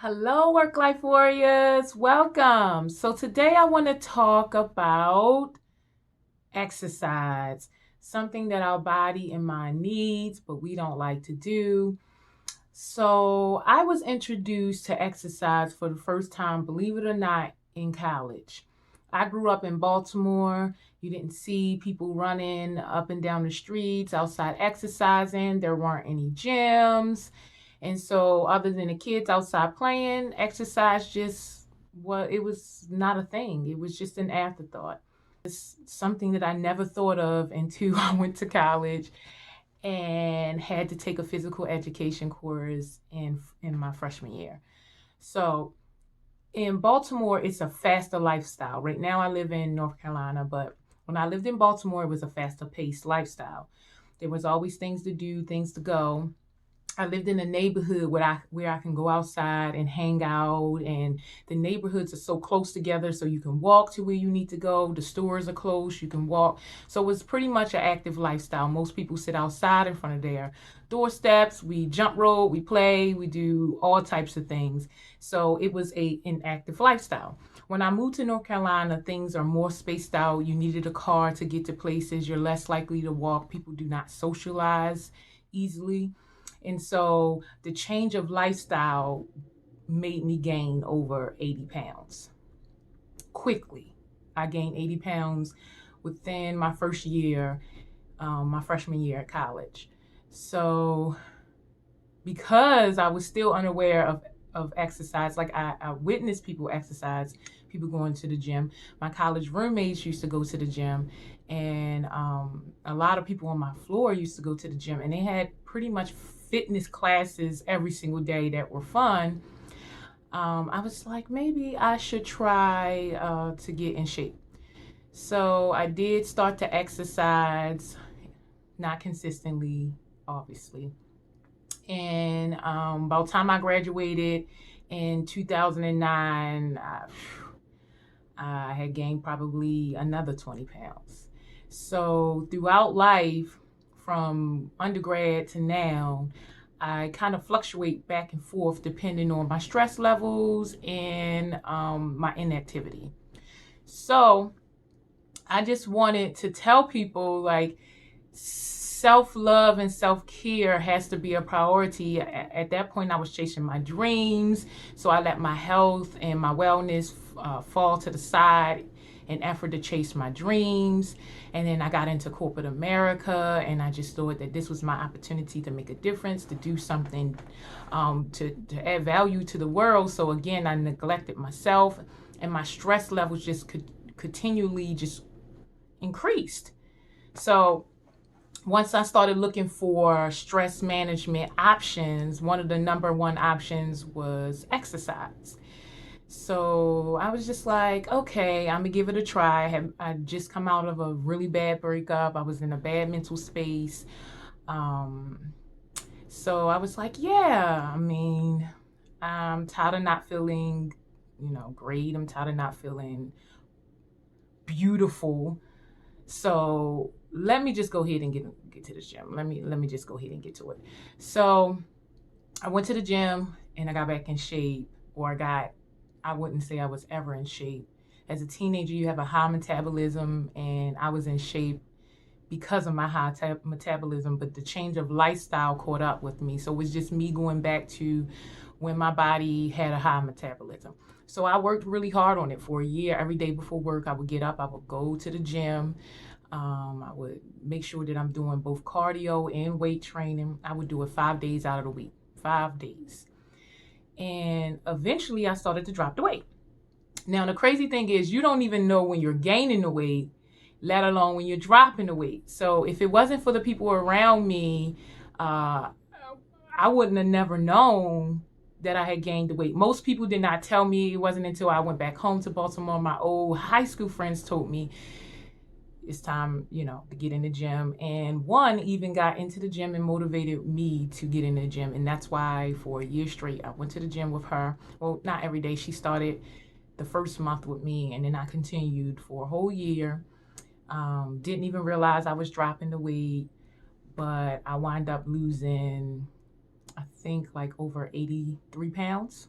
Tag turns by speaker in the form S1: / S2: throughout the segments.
S1: Hello, work life warriors. Welcome. So, today I want to talk about exercise, something that our body and mind needs, but we don't like to do. So, I was introduced to exercise for the first time, believe it or not, in college. I grew up in Baltimore. You didn't see people running up and down the streets outside exercising. There weren't any gyms. And so, other than the kids outside playing, exercise just, well, it was not a thing. It was just an afterthought. It's something that I never thought of until I went to college and had to take a physical education course in my freshman year. So, in Baltimore, it's a faster lifestyle. Right now, I live in North Carolina, but when I lived in Baltimore, it was a faster paced lifestyle. There was always things to do, things to go. I lived in a neighborhood where I can go outside and hang out, and the neighborhoods are so close together, so you can walk to where you need to go. The stores are close, you can walk. So it's pretty much an active lifestyle. Most people sit outside in front of their doorsteps. We jump rope, we play, we do all types of things. So it was an active lifestyle. When I moved to North Carolina, things are more spaced out. You needed a car to get to places. You're less likely to walk. People do not socialize easily. And so the change of lifestyle made me gain over 80 pounds quickly. I gained 80 pounds within my first year, my freshman year at college. So because I was still unaware of exercise, like I witnessed people exercise, people going to the gym. My college roommates used to go to the gym, and a lot of people on my floor used to go to the gym, and they had pretty much fitness classes every single day that were fun. I was like, maybe I should try to get in shape. So I did start to exercise, not consistently, obviously. And by the time I graduated in 2009, I had gained probably another 20 pounds. So throughout life, from undergrad to now, I kind of fluctuate back and forth depending on my stress levels and my inactivity. So I just wanted to tell people, like, self-love and self-care has to be a priority. At that point, I was chasing my dreams, so I let my health and my wellness fall to the side in effort to chase my dreams. And then I got into corporate America, and I just thought that this was my opportunity to make a difference, to do something, to add value to the world. So again, I neglected myself, and my stress levels just could continually just increased. So once I started looking for stress management options, one of the number one options was exercise. So I was just like, okay, I'm gonna give it a try. I just come out of a really bad breakup. I was in a bad mental space. Um, so I was like, yeah, I mean, I'm tired of not feeling, great. I'm tired of not feeling beautiful. So let me just go ahead and get to the gym. Let me just go ahead and get to it. So I went to the gym and I got back in shape, or I wouldn't say I was ever in shape. As a teenager, you have a high metabolism, and I was in shape because of my high metabolism, but the change of lifestyle caught up with me. So it was just me going back to when my body had a high metabolism. So I worked really hard on it for a year. Every day before work, I would get up, I would go to the gym. I would make sure that I'm doing both cardio and weight training. I would do it 5 days out of the week, 5 days. And eventually I started to drop the weight. Now, the crazy thing is, you don't even know when you're gaining the weight, let alone when you're dropping the weight. So if it wasn't for the people around me, I wouldn't have never known that I had gained the weight. Most people did not tell me. It wasn't until I went back home to Baltimore, my old high school friends told me it's time, to get in the gym. And one even got into the gym and motivated me to get in the gym. And that's why for a year straight, I went to the gym with her. Well, not every day. She started the first month with me, and then I continued for a whole year. Didn't even realize I was dropping the weight, but I wound up losing, I think, like over 83 pounds.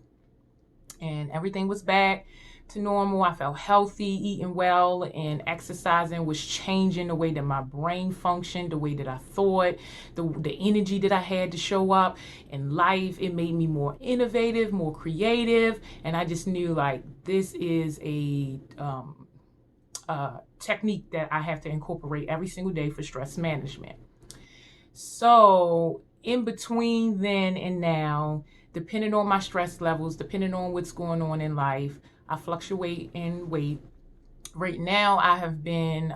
S1: and everything was back to normal. I felt healthy, eating well, and exercising was changing the way that my brain functioned, the way that I thought, the energy that I had to show up in life. It made me more innovative, more creative, and I just knew like this is a technique that I have to incorporate every single day for stress management. So in between then and now, depending on my stress levels, depending on what's going on in life, I fluctuate in weight. Right now, I have been,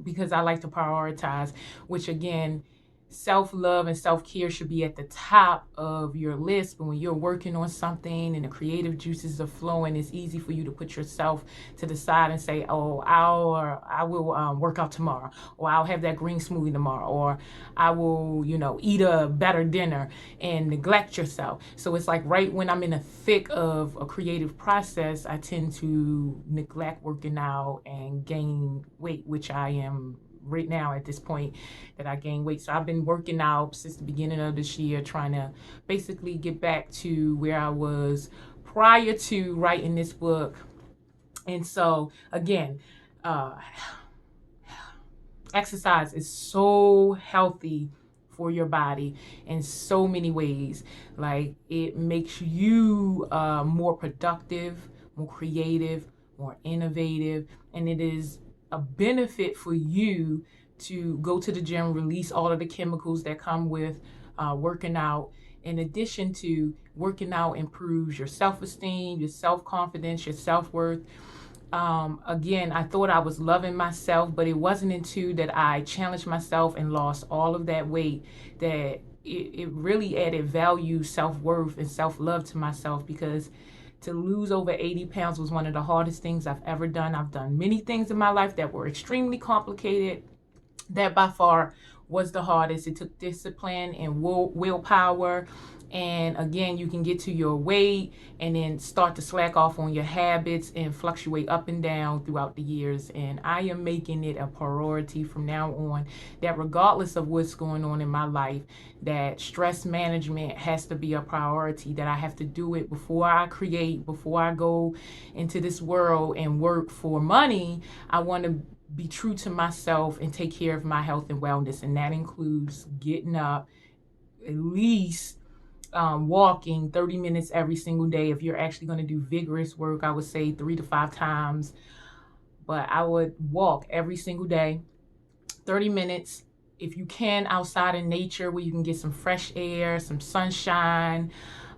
S1: because I like to prioritize, which again, self-love and self-care should be at the top of your list. But when you're working on something and the creative juices are flowing, it's easy for you to put yourself to the side and say, oh, I will work out tomorrow, or I'll have that green smoothie tomorrow, or I will, eat a better dinner, and neglect yourself. So it's like right when I'm in the thick of a creative process, I tend to neglect working out and gain weight, which I am right now at this point that I gain weight. So I've been working out since the beginning of this year, trying to basically get back to where I was prior to writing this book. And so again, exercise is so healthy for your body in so many ways. Like it makes you more productive, more creative, more innovative, and it is a benefit for you to go to the gym, release all of the chemicals that come with working out. In addition to working out improves your self-esteem, your self-confidence, your self-worth. Again, I thought I was loving myself, but it wasn't until that I challenged myself and lost all of that weight that it really added value, self-worth, and self-love to myself, because to lose over 80 pounds was one of the hardest things I've ever done. I've done many things in my life that were extremely complicated. That by far was the hardest. It took discipline and willpower. And again, you can get to your weight and then start to slack off on your habits and fluctuate up and down throughout the years. And I am making it a priority from now on that regardless of what's going on in my life, that stress management has to be a priority, that I have to do it before I create, before I go into this world and work for money. I want to be true to myself and take care of my health and wellness. And that includes getting up at least walking 30 minutes every single day. If you're actually going to do vigorous work, I would say 3 to 5 times. But I would walk every single day, 30 minutes. If you can, outside in nature where you can get some fresh air, some sunshine.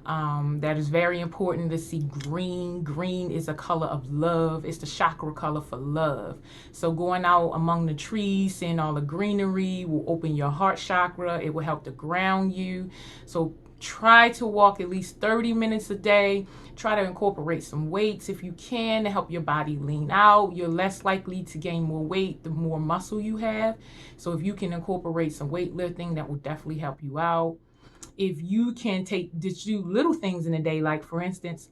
S1: That is very important to see green. Green is a color of love. It's the chakra color for love. So going out among the trees, seeing all the greenery will open your heart chakra. It will help to ground you. So try to walk at least 30 minutes a day. Try to incorporate some weights if you can to help your body lean out. You're less likely to gain more weight the more muscle you have. So if you can incorporate some weightlifting, that will definitely help you out. If you can just do little things in a day, like for instance,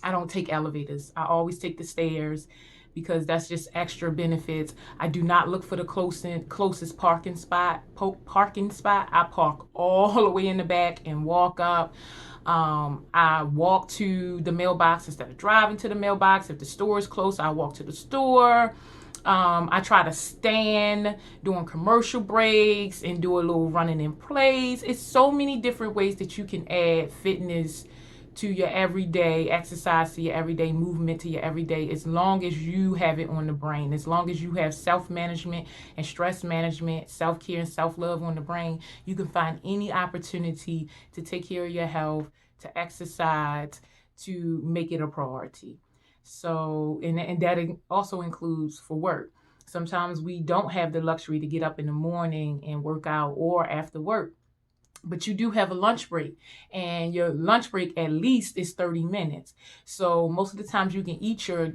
S1: I don't take elevators. I always take the stairs because that's just extra benefits. I do not look for the closest parking spot. I park all the way in the back and walk up. I walk to the mailbox instead of driving to the mailbox. If the store is close, I walk to the store. I try to stand during commercial breaks and do a little running in place. It's so many different ways that you can add fitness to your everyday exercise, to your everyday movement, to your everyday, as long as you have it on the brain, as long as you have self-management and stress management, self-care and self-love on the brain, you can find any opportunity to take care of your health, to exercise, to make it a priority. So, and that also includes for work. Sometimes we don't have the luxury to get up in the morning and work out or after work, but you do have a lunch break, and your lunch break at least is 30 minutes. So most of the times you can eat your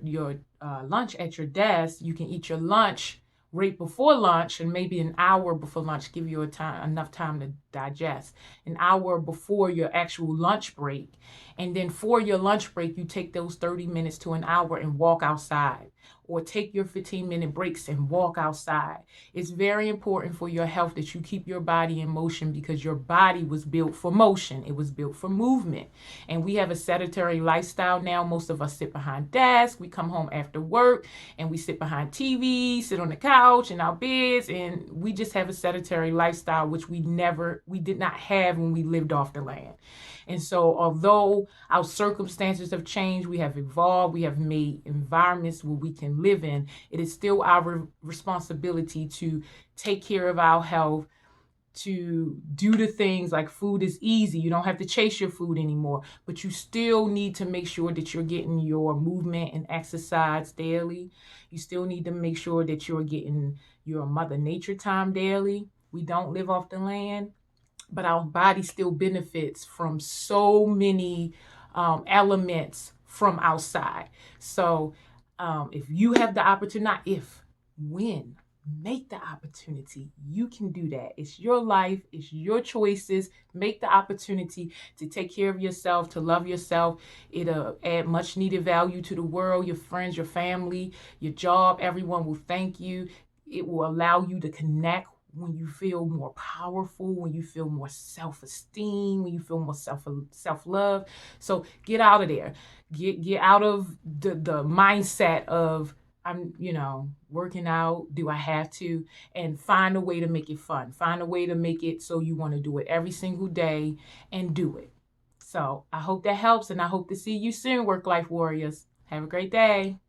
S1: lunch at your desk. You can eat your lunch right before lunch and maybe an hour before lunch, give you enough time to digest, an hour before your actual lunch break. And then for your lunch break, you take those 30 minutes to an hour and walk outside, or take your 15-minute breaks and walk outside. It's very important for your health that you keep your body in motion, because your body was built for motion. It was built for movement. And we have a sedentary lifestyle now. Most of us sit behind desks. We come home after work and we sit behind TV, sit on the couch in our beds, and we just have a sedentary lifestyle, which we did not have when we lived off the land. And so although our circumstances have changed, we have evolved, we have made environments where we can live in, it is still our responsibility to take care of our health, to do the things like food is easy. You don't have to chase your food anymore, but you still need to make sure that you're getting your movement and exercise daily. You still need to make sure that you're getting your Mother Nature time daily. We don't live off the land, but our body still benefits from so many elements from outside. So if you have the opportunity, not if, when, make the opportunity. You can do that. It's your life. It's your choices. Make the opportunity to take care of yourself, to love yourself. It'll add much needed value to the world, your friends, your family, your job. Everyone will thank you. It will allow you to connect when you feel more powerful, when you feel more self-esteem, when you feel more self-love. So get out of there. Get out of the mindset of, I'm, working out. Do I have to? And find a way to make it fun. Find a way to make it so you want to do it every single day and do it. So I hope that helps, and I hope to see you soon, work-life warriors. Have a great day.